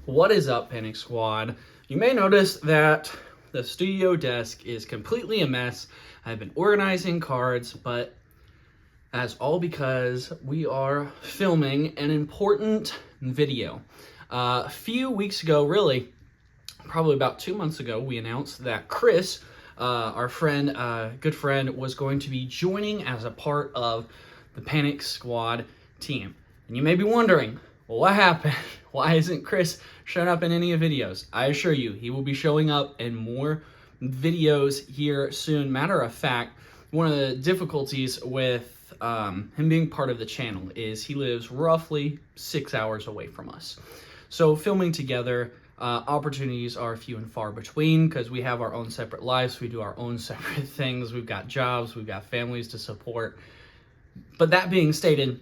What is up, Panic Squad? You may notice that the studio desk is completely a mess. I've been organizing cards, but that's all because we are filming an important video. A few weeks ago, really, probably about 2 months ago, we announced that Chris, our friend, good friend, was going to be joining as a part of the Panic Squad team. And you may be wondering, well, what happened? Why isn't Chris showing up in any of the videos? I assure you, he will be showing up in more videos here soon. Matter of fact, one of the difficulties with him being part of the channel is he lives roughly 6 hours away from us. So filming together, opportunities are few and far between because we have our own separate lives. We do our own separate things. We've got jobs. We've got families to support. But that being stated,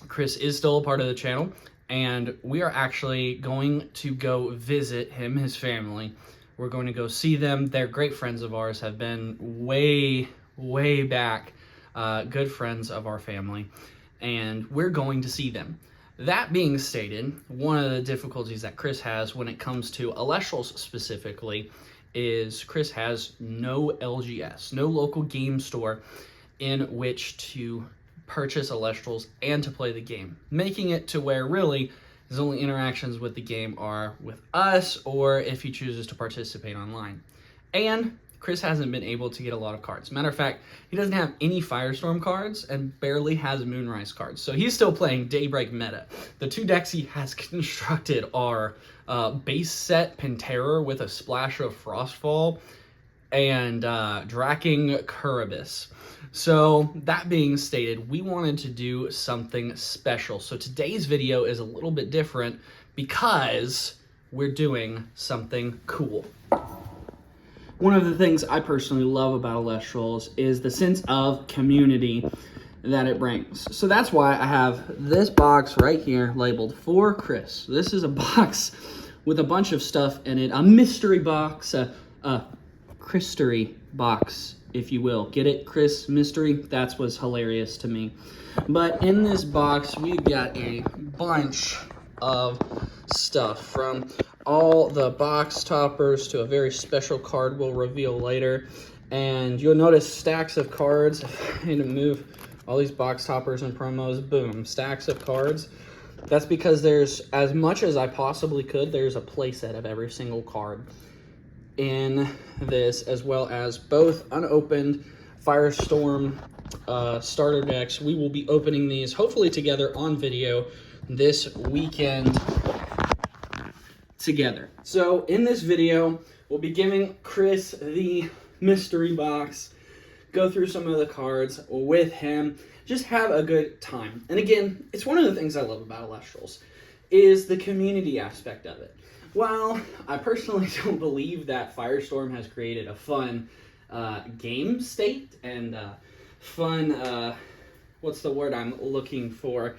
Chris is still a part of the channel, and we are actually going to go visit him, his family. We're going to go see them. They're great friends of ours, have been way back, good friends of our family, and we're going to see them. That being stated, one of the difficulties that Chris has when it comes to Elestrals specifically is Chris has no LGS, no local game store in which to purchase Elestrals and to play the game, making it to where really his only interactions with the game are with us or if he chooses to participate online. And Chris hasn't been able to get a lot of cards. Matter of fact, he doesn't have any Firestorm cards and barely has Moonrise cards. So he's still playing Daybreak meta. The two decks he has constructed are base set Penterror with a splash of Frostfall and Draking Kuribus. So that being stated, we wanted to do something special. So today's video is a little bit different because we're doing something cool. One of the things I personally love about Elestrals is the sense of community that it brings. So that's why I have this box right here labeled for Chris. This is a box with a bunch of stuff in it, a mystery box, a Chris-Tery box, if you will. Get it, Chris Mystery? That's what's hilarious to me. But in this box, we've got a bunch of stuff, from all the box toppers to a very special card we'll reveal later. And you'll notice stacks of cards. I need to move all these box toppers and promos. Boom, stacks of cards. That's because there's, as much as I possibly could, there's a playset of every single card in this, as well as both unopened Firestorm starter decks. We will be opening these hopefully together on video this weekend together. So in this video, we'll be giving Chris the mystery box, go through some of the cards with him, just have a good time. And again, it's one of the things I love about Elestrals is the community aspect of it. While I personally don't believe that Firestorm has created a fun game state and fun, what's the word I'm looking for?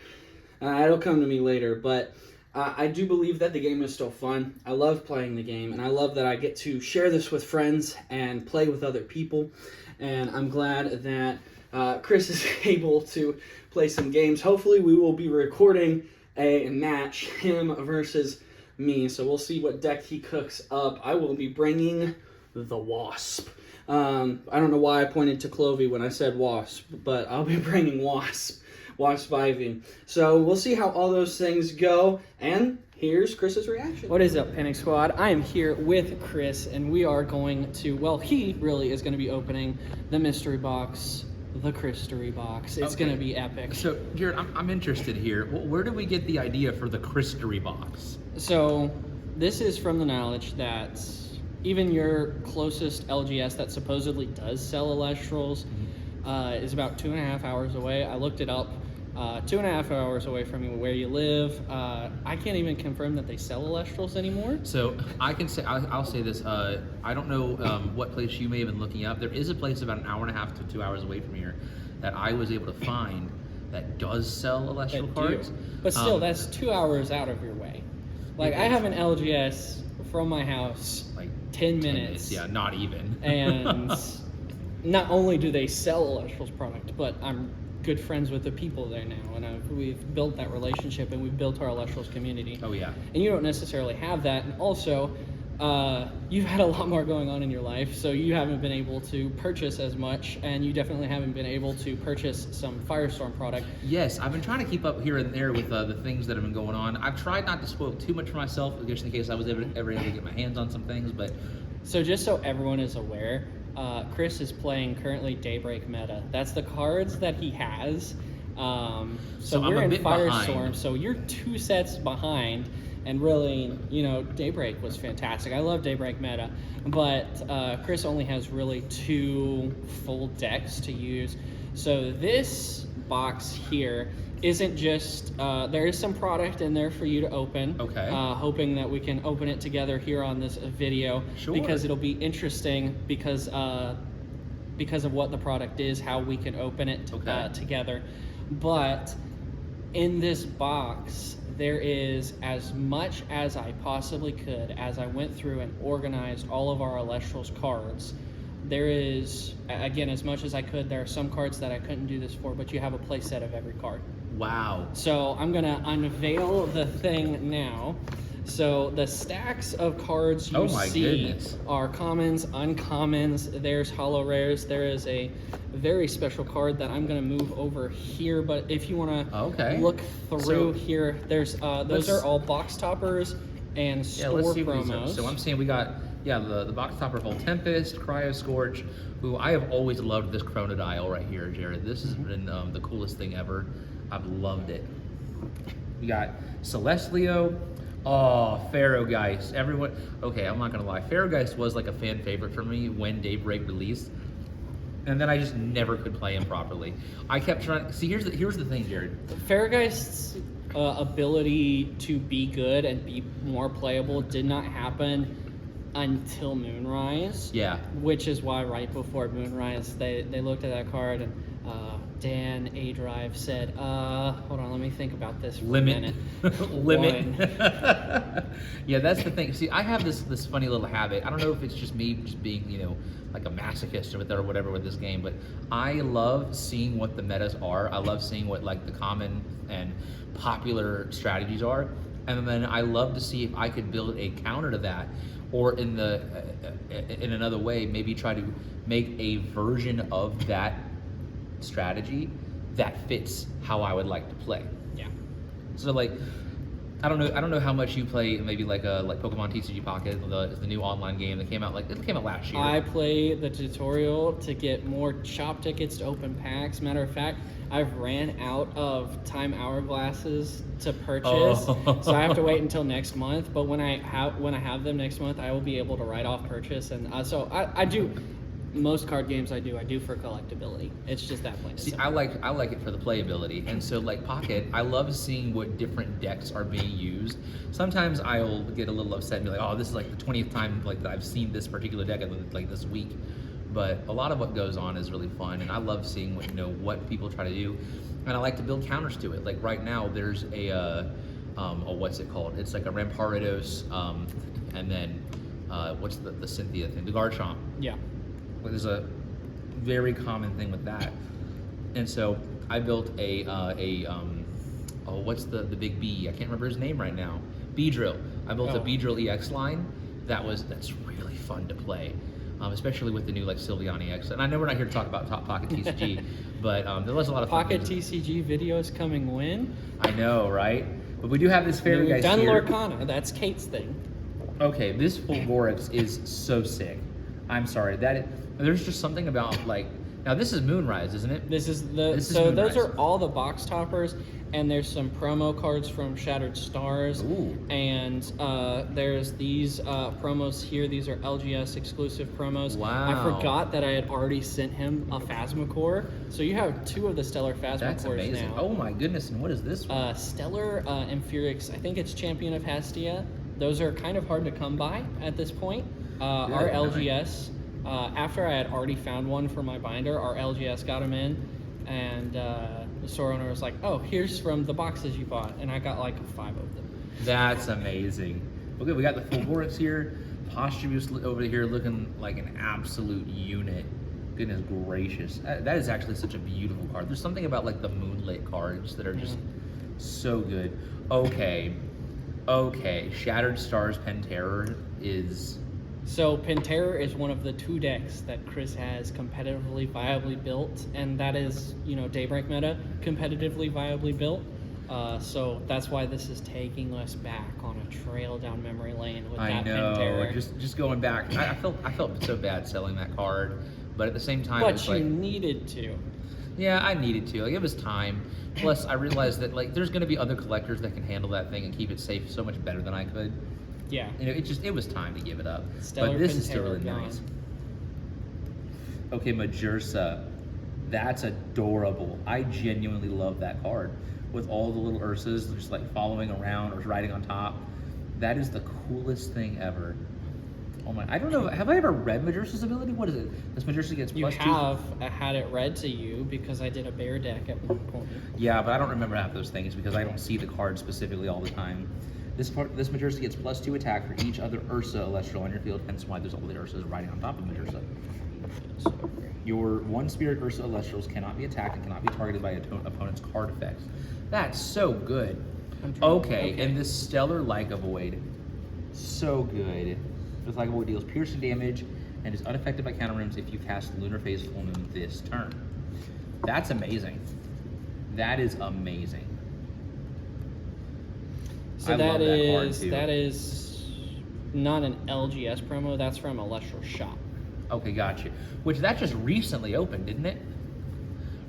It'll come to me later, but I do believe that the game is still fun. I love playing the game, and I love that I get to share this with friends and play with other people, and I'm glad that Chris is able to play some games. Hopefully we will be recording a match, him versus me, so we'll see what deck he cooks up. I will be bringing the Wasp. I don't know why I pointed to Clovey when I said Wasp, but I'll be bringing Wasp Ivy. So we'll see how all those things go, and here's Chris's reaction. What is up, Panic Squad? I am here with Chris, and we are going to, well, he really is going to be opening the mystery box, the Chris-Tery box. It's going to be epic. So, Jared, I'm interested here. Where did we get the idea for the Chris-Tery box? So, this is from the knowledge that even your closest LGS that supposedly does sell Elestrals is about 2.5 hours away. I looked it up. 2.5 hours away from you where you live. I can't even confirm that they sell Elestrals anymore. So I can say, I'll say this. I don't know what place you may have been looking up. There is a place about 1.5 hours to 2 hours away from here that I was able to find that does sell Elestral cards. But still, that's 2 hours out of your way. Like, I have an LGS from my house, like 10 minutes. Yeah, not even. And not only do they sell Elestral's product, but I'm good friends with the people there now, and we've built that relationship, and we've built our Electrals community. Oh yeah. And you don't necessarily have that, and also you've had a lot more going on in your life, so you haven't been able to purchase as much, and you definitely haven't been able to purchase some Firestorm product. Yes, I've been trying to keep up here and there with the things that have been going on. I've tried not to spoil too much for myself, just in case I was ever able to get my hands on some things, but... So just so everyone is aware, Chris is playing currently Daybreak meta. That's the cards that he has. So we're I'm a in bit Firestorm, behind. so you're 2 sets behind. And really, Daybreak was fantastic. I love Daybreak meta, but Chris only has really 2 full decks to use. So this box here isn't just, there is some product in there for you to open. Okay. Hoping that we can open it together here on this video. Sure. Because it'll be interesting because of what the product is, how we can open it together. But in this box, there is, as much as I possibly could, as I went through and organized all of our Electrals cards, there is, again, as much as I could, there are some cards that I couldn't do this for, but you have a play set of every card. Wow. So I'm going to unveil the thing now. So the stacks of cards you see are commons, uncommons, there's holo rares. There is a very special card that I'm going to move over here, but if you want to look through here, there's those are all box toppers and store promos. So I'm saying we got the box topper Vol Tempest, Cryo Scorch, who I have always loved this Chronodial right here, Jared. This has been the coolest thing ever. I've loved it. We got Celestlio. Oh, Pharaoh Geist. Everyone, okay, I'm not gonna lie. Pharaoh Geist was like a fan favorite for me when Daybreak released, and then I just never could play him properly. I kept trying. See, here's the thing, Jared. Pharaoh Geist's ability to be good and be more playable did not happen until Moonrise. Yeah. Which is why right before Moonrise, they looked at that card and Dan A Drive said, hold on, let me think about this for a minute. Limit. Yeah, that's the thing. See, I have this funny little habit. I don't know if it's just me just being, like a masochist with it or whatever with this game, but I love seeing what the metas are. I love seeing what like the common and popular strategies are. And then I love to see if I could build a counter to that, or in another way, maybe try to make a version of that strategy that fits how I would like to play. Yeah. So like, I don't know how much you play maybe like Pokemon TCG Pocket, the new online game that came out last year. I play the tutorial to get more shop tickets to open packs. Matter of fact, I've ran out of time hourglasses to purchase, so I have to wait until next month. But when I have them next month, I will be able to write off purchase. And so I do. Most card games I do for collectability. It's just that plain. See, I like it for the playability, and so like Pocket, I love seeing what different decks are being used. Sometimes I'll get a little upset and be like, oh, this is like the 20th time like that I've seen this particular deck like this week. But a lot of what goes on is really fun, and I love seeing what people try to do, and I like to build counters to it. Like right now, there's a what's it called? It's like a Rampardos, and then what's the Cynthia thing? The Garchomp. Yeah. There's a very common thing with that, and so I built what's the big B? I can't remember his name right now. Beedrill. I built a Beedrill EX line that's really fun to play, especially with the new like Sylveon EX. And I know we're not here to talk about Top Pocket TCG, but there was a lot of Pocket TCG videos coming when? I know, right? But we do have this Fairy Geist done here. Lorcana. That's Kate's thing. Okay, this Fulgorix is so sick. I'm sorry there's just something about like, now this is Moonrise, isn't it? This is those are all the box toppers, and there's some promo cards from Shattered Stars. Ooh. And there's these promos here. These are LGS exclusive promos. Wow. I forgot that I had already sent him a Phasmacore, so you have 2 of the Stellar Phasmacores. That's amazing. Now. Oh my goodness! And what is this one? Stellar Amphiorix. I think it's Champion of Hestia. Those are kind of hard to come by at this point. Our LGS. After I had already found one for my binder, our LGS got them in, and the store owner was like, oh, here's from the boxes you bought, and I got like 5 of them. That's amazing. Okay, we got the Fulgorix here. Posthumous over here looking like an absolute unit. Goodness gracious. That is actually such a beautiful card. There's something about like the moonlit cards that are just so good. Okay. Shattered Stars Penterror is... So Penterror is one of the 2 decks that Chris has competitively viably built, and that is, Daybreak meta, competitively viably built. So that's why this is taking us back on a trail down memory lane with that Penterror. Just going back. I felt so bad selling that card, but at the same time, but it's you like, needed to. Yeah, I needed to. Like, it was time. Plus, I realized that like there's going to be other collectors that can handle that thing and keep it safe so much better than I could. Yeah. It was time to give it up. Stellar but this Penterror is still really gone. nice. Okay, Majursa. That's adorable. I genuinely love that card. With all the little Ursas just like following around or riding on top. That is the coolest thing ever. Oh my, I don't know, have I ever read Majursa's ability? What is it? This Majursa gets You plus 2? have had it read to you because I did a bear deck at one point. Yeah, but I don't remember half those things because I don't see the card specifically all the time. This Majursa gets plus 2 attack for each other Ursa Celestial on your field, hence why there's all the Ursas riding on top of Majursa. Your 1 Spirit Ursa Celestials cannot be attacked and cannot be targeted by opponent's card effects. That's so good. Okay, and this Stellar Lyca Void, so good. This Lyca Void deals piercing damage and is unaffected by counter rooms if you cast Lunar Phase Full Moon this turn. That's amazing. That is amazing. So that is not an LGS promo. That's from Electro Shop. Okay, gotcha. Which that just recently opened, didn't it?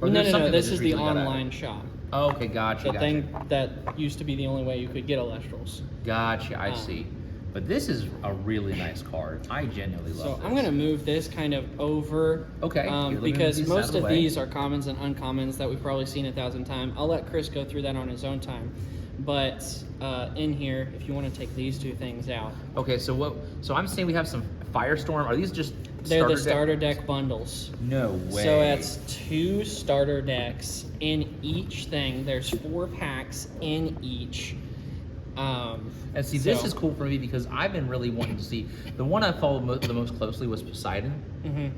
Or No. there's something that This just is the recently got online added? shop. Oh, okay, gotcha. The thing that used to be the only way you could get Electrals. Gotcha, I see. But this is a really nice card. I genuinely love So this. I'm going to move this kind of over. Okay. Here, let me because move these out most of the of way. these are commons and uncommons that we've probably seen 1,000 times. I'll let Chris go through that on his own time. But in here, if you want to take these 2 things out. Okay, so I'm saying we have some Firestorm. Are these just They're the starter deck bundles. No way. So it's 2 starter decks in each thing. There's 4 packs in each. And see, this is cool for me because I've been really wanting to see. The one I followed the most closely was Poseidon. Mm-hmm.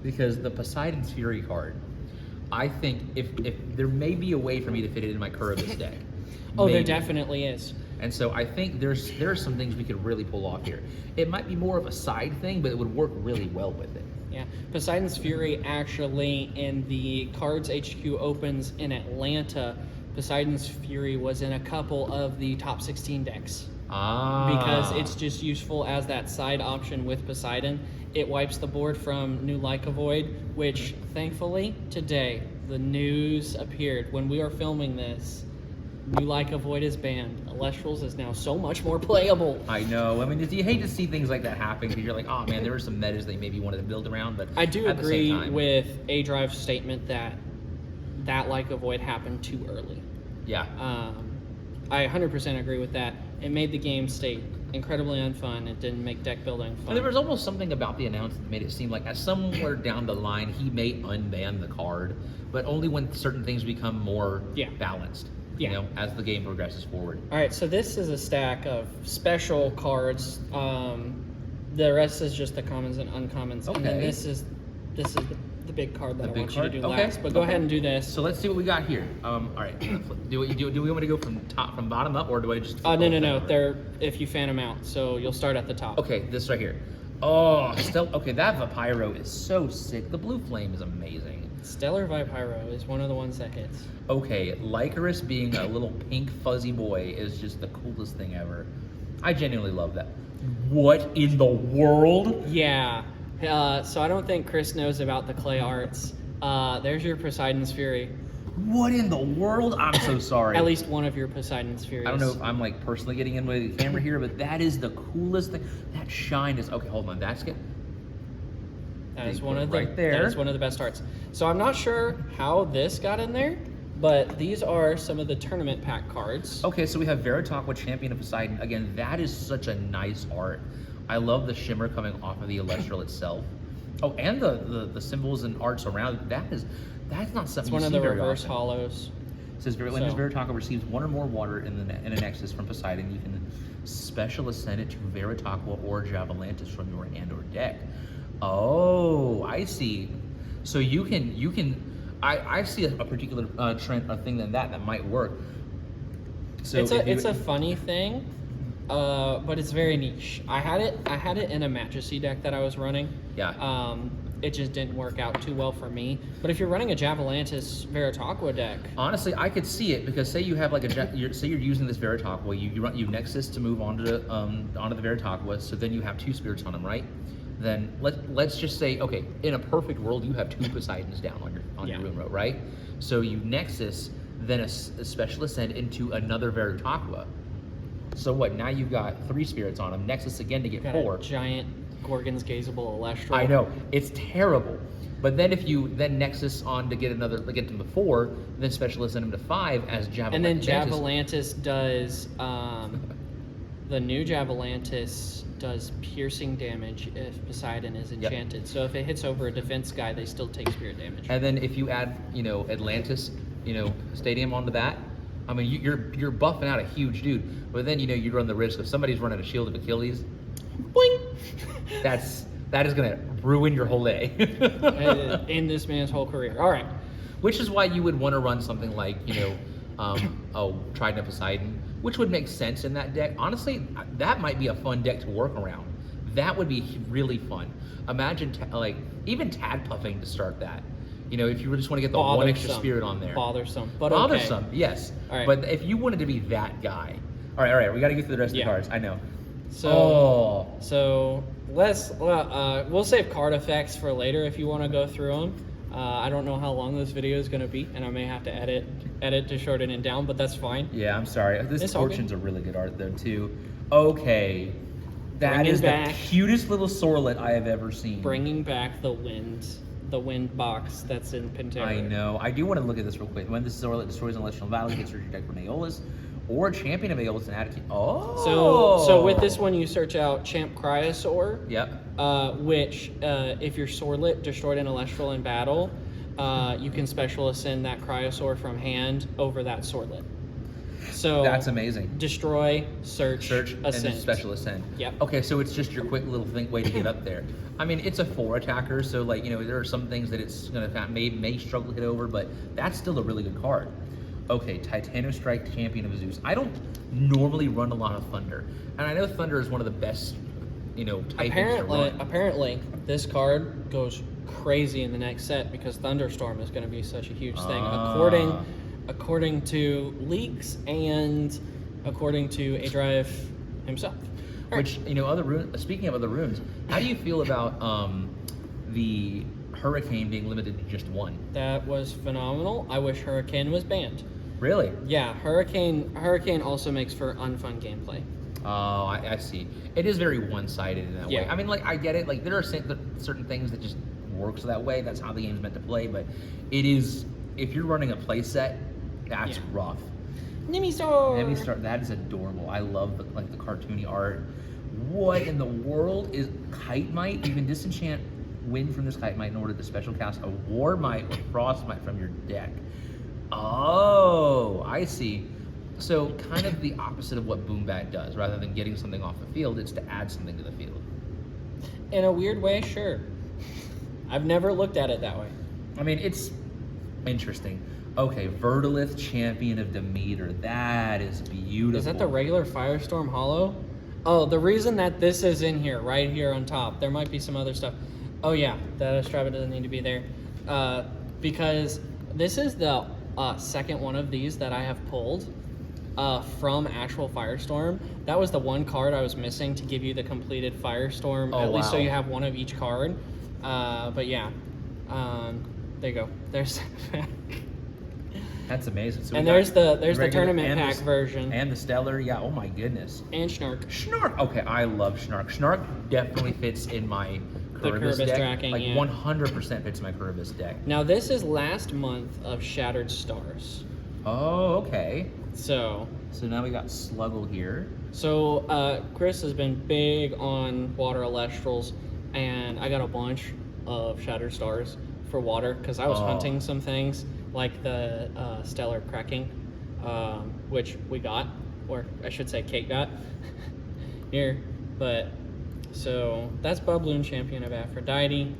Because the Poseidon's Fury card, I think if there may be a way for me to fit it in my Kuribus deck. Oh, there Maybe. definitely is. And so I think there are some things we could really pull off here. It might be more of a side thing, but it would work really well with it. Yeah, Poseidon's Fury actually in the Cards HQ Opens in Atlanta, Poseidon's Fury was in a couple of the top 16 decks. Because it's just useful as that side option with Poseidon. It wipes the board from New Lyca Void, which thankfully today the news appeared when we are filming this. New Lyca Void is banned. Electrals is now so much more playable. I know. I mean, you hate to see things like that happen because you're like, oh man, there were some metas they maybe wanted to build around. But I do at the agree same time, with A-Drive's statement that Lyca Void happened too early. Yeah. I 100% agree with that. It made the game state incredibly unfun. It didn't make deck building fun. And there was almost something about the announcement that made it seem like at somewhere down the line he may unban the card, but only when certain things become more balanced. Yeah. You know, as the game progresses forward. All right, so this is a stack of special cards. The rest is just the commons and uncommons. Okay. And then this is the big card that I want you to do Okay. last. But go ahead and do this. So let's see what we got here. All right. Do we want to go from bottom up, or do I just? No. They're if you fan them out, so you'll start at the top. Okay, this right here. Oh, still okay. That Vapyro is so sick. The blue flame is amazing. Stellar Vipyro is one of the ones that hits. Okay, Lycaris being a little pink fuzzy boy is just the coolest thing ever. I genuinely love that. What in the world? Yeah. So I don't think Chris knows about the clay arts. There's your Poseidon's Fury. What in the world? I'm so sorry. At least one of your Poseidon's Furies. I don't know if I'm like personally getting in with the camera here, but that is the coolest thing. That shine is okay. Hold on, that's good. That is one of the right there. That is one of the best arts. So I'm not sure how this got in there, but these are some of the tournament pack cards. Okay, so we have Veritaqua, Champion of Poseidon. Again, that is such a nice art. I love the shimmer coming off of the Elestral itself. Oh, and the symbols and arts around it. That's not something It's one you of see the very reverse often. hollows. It says when this Veritaqua receives 1 or more water in a nexus from Poseidon, you can special ascend it to Veritaqua or Javalantis from your hand or deck. Oh, I see. So you can. I see a particular trend, a thing that might work. So it's a funny thing, but it's very niche. I had it in a Majesty deck that I was running. Yeah. It just didn't work out too well for me. But if you're running a Javalantis Veritaqua deck, honestly, I could see it because say you have like say you're using this Veritaqua, you Nexus to move onto the Veritaqua, so then you have 2 spirits on them, right? Then let's just say, okay, in a perfect world, you have 2 Poseidons down on your rune row, right? So you Nexus, then a special ascend into another Veritaqua. So what? Now you've got 3 spirits on them. Nexus again to get 4. A giant Gorgon's Gazeable Elestral. I know, it's terrible. But then if you then Nexus on to get them to 4, then special ascend them to 5 as Javalantis. And then Javalantis does the new Javalantis does piercing damage if Poseidon is enchanted. Yep. So if it hits over a defense guy, they still take spirit damage. And then if you add, Atlantis, Stadium onto that, I mean, you're buffing out a huge dude. But then you run the risk if somebody's running a Shield of Achilles, boing, that is gonna ruin your whole day. In this man's whole career. All right. Which is why you would want to run something like Trident of Poseidon, which would make sense in that deck. Honestly, that might be a fun deck to work around. That would be really fun. Imagine even Tag Puffing to start that. If you just want to get the one extra spirit on there. Bothersome. Yes. All right. But if you wanted to be that guy. All right. We got to get through the rest of the cards. I know. So let's we'll save card effects for later if you want to go through them. I don't know how long this video is going to be, and I may have to edit to shorten it down, but that's fine. Yeah, I'm sorry. This Fortune's a really good art though too. Okay, that is the cutest little Sorlet I have ever seen. Bringing back the wind box that's in Pantera. I know. I do want to look at this real quick. When this Sorlet destroys an Celestial Valley, gets your deck from Aeolus or Champion of Aeolus and add it. So with this one, you search out Champ Cryosaur. Yep. Which, if your Sorlet destroyed an Celestial in battle, you can special ascend that Cryosaur from hand over that Sorlet. So that's amazing. Destroy, search, ascend. And then special ascend. Yep. Okay, so it's just your quick little way to get up there. I mean, it's a 4 attacker, so there are some things that it's gonna may struggle to hit over, but that's still a really good card. Okay, Titano Strike, Champion of Zeus. I don't normally run a lot of Thunder, and I know Thunder is one of the best, typings to run. Apparently, this card goes crazy in the next set because Thunderstorm is going to be such a huge thing, according to leaks and according to A Drive himself. Which speaking of other runes, how do you feel about the Hurricane being limited to just 1? That was phenomenal. I wish Hurricane was banned. Really? Yeah, Hurricane also makes for unfun gameplay. Oh, I see. It is very one-sided in that way. I mean, I get it. There are certain things that just works that way. That's how the game's meant to play. But it is, if you're running a play set, that's rough. Nimistar. That is adorable. I love the cartoony art. What in the world is Kite Might? You can disenchant Wind from this Kite Might in order to special cast a War Might or Frost Might from your deck. Oh, I see. So kind of the opposite of what Boom Bat does. Rather than getting something off the field, it's to add something to the field. In a weird way, sure. I've never looked at it that way. I mean, it's interesting. Okay, Verdolith, Champion of Demeter. That is beautiful. Is that the regular Firestorm Hollow? Oh, the reason that this is in here, right here on top, there might be some other stuff. Oh yeah, the Strava doesn't need to be there. Because this is the second one of these that I have pulled from actual Firestorm. That was the one card I was missing to give you the completed Firestorm, least so you have one of each card. But yeah, there you go. There's That's amazing. So and there's the tournament pack version. And the Stellar, yeah, oh my goodness. And Snark. Snark, okay, I love Snark. Snark definitely fits in my Kuribus deck. Tracking, 100% fits my Kuribus deck. Now this is last month of Shattered Stars. Oh, okay. So now we got Sluggle here. So Chris has been big on Water Elestrals, and I got a bunch of Shattered Stars for Water because I was hunting some things like the Stellar Cracking, which we got, or I should say Kate got here. But so that's Bubloon, Champion of Aphrodite.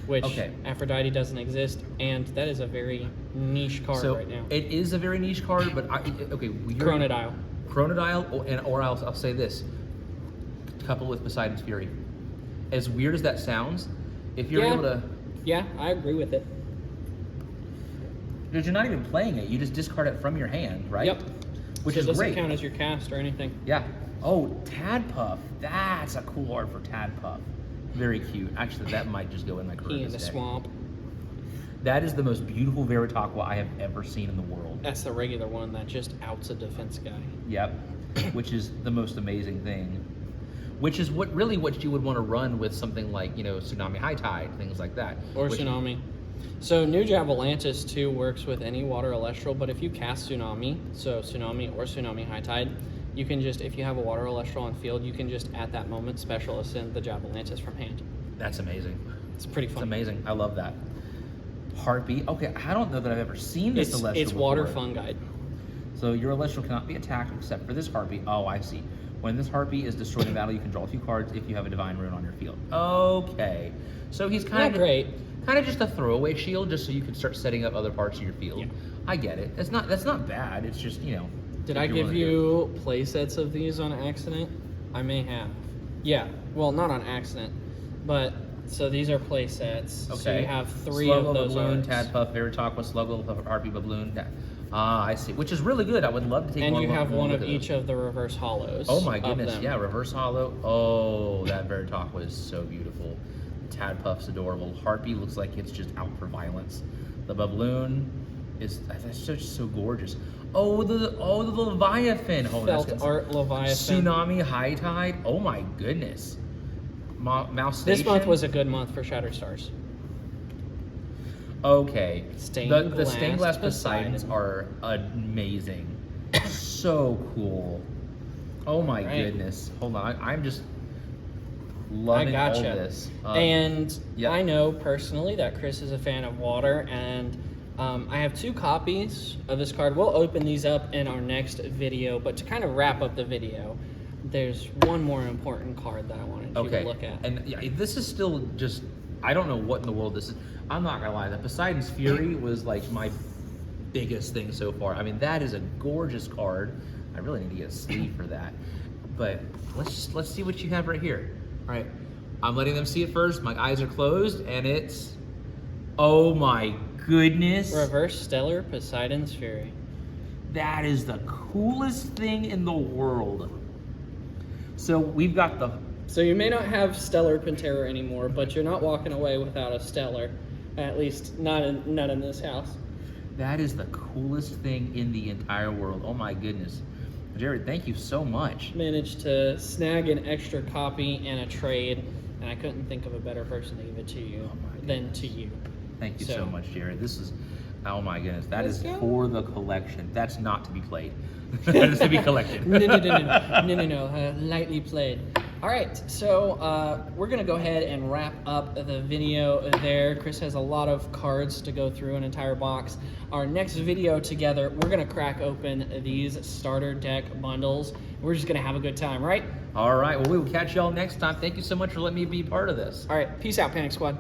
which Okay. Aphrodite doesn't exist, and that is a very niche card So right now. it is a very niche card, but Chronodile. Chronodile, or I'll say this, coupled with Poseidon's Fury. As weird as that sounds, if you're able to... Yeah, I agree with it. Because you're not even playing it, you just discard it from your hand, right? Yep. Which So is it doesn't great. count as your cast or anything. Yeah. Oh, Tadpuff. That's a cool art for Tadpuff. Very cute. Actually, that might just go in my He in the deck. swamp. That is the most beautiful Veritaqua I have ever seen in the world. That's the regular one that just outs a defense guy. Yep. Which is the most amazing thing. Which is what you would want to run with something like, Tsunami High Tide, things like that. Or Tsunami. So New Javalantis too works with any water Celestial, but if you cast Tsunami, so Tsunami or Tsunami High Tide, you can just, if you have a water Celestial on field, you can just at that moment special ascend the Javalantis from hand. That's amazing. It's pretty fun. It's amazing. I love that. Heartbeat. Okay, I don't know that I've ever seen this Celestial It's water before. Fungi. So your Celestial cannot be attacked except for this Heartbeat. Oh, I see. When this Heartbeat is destroyed in battle, you can draw 2 cards if you have a Divine Rune on your field. Okay. So he's kind of great. Kind of just a throwaway shield, just so you can start setting up other parts of your field. Yeah. I get it. That's not bad. It's just Did I give you play sets of these on accident? I may have. Yeah. Well, not on accident, but so these are play sets. Okay. So you have 3 Sluggo, of those Balloon, arts. Tadpuff, Veritaqua, Sluggo, Heartbeat, Balloon. I see. Which is really good. I would love to take And more you have one look of at each those. of the reverse hollows. Oh my of goodness, them. yeah, reverse hollow. Oh, that Veritaqua is so beautiful. Tadpuff's adorable. Heartbeat looks like it's just out for violence. The Babloon that's just so gorgeous. Oh, the Leviathan. Oh, Felt that's art Leviathan. Tsunami High Tide. Oh my goodness. Mouse This Station. month was a good month for Shattered Stars. Okay. Stained The glass stained glass Poseidon. Poseidons are amazing. So cool. Oh my Right. goodness. Hold on. I'm just loving I all gotcha. this. And yeah. I know personally that Chris is a fan of water, and I have 2 copies of this card. We'll open these up in our next video, but to kind of wrap up the video, there's one more important card that I wanted you to look at. And yeah, this is still just, I don't know what in the world this is. I'm not gonna lie, the Poseidon's Fury was like my biggest thing so far. I mean, that is a gorgeous card. I really need to get a sleeve for that. But let's see what you have right here. All right, I'm letting them see it first. My eyes are closed, and it's, oh my goodness. Reverse Stellar Poseidon's Fury. That is the coolest thing in the world. So we've got the, So you may not have Stellar Pantera anymore, but you're not walking away without a Stellar. At least not in this house. that is the coolest thing in the entire world. Oh my goodness. Jared, thank you so much. Managed to snag an extra copy and a trade, and I couldn't think of a better person to give it to you than to you. Thank you So- so much, Jared. This is, oh my goodness, that Let's is go. for the collection. That's not to be played. That is to be collected. No. Lightly played. All right, so we're gonna go ahead and wrap up the video there. Chris has a lot of cards to go through, an entire box. Our next video together, we're gonna crack open these starter deck bundles. We're just gonna have a good time, right? All right, well, we will catch y'all next time. Thank you so much for letting me be part of this. All right, peace out, Panic Squad.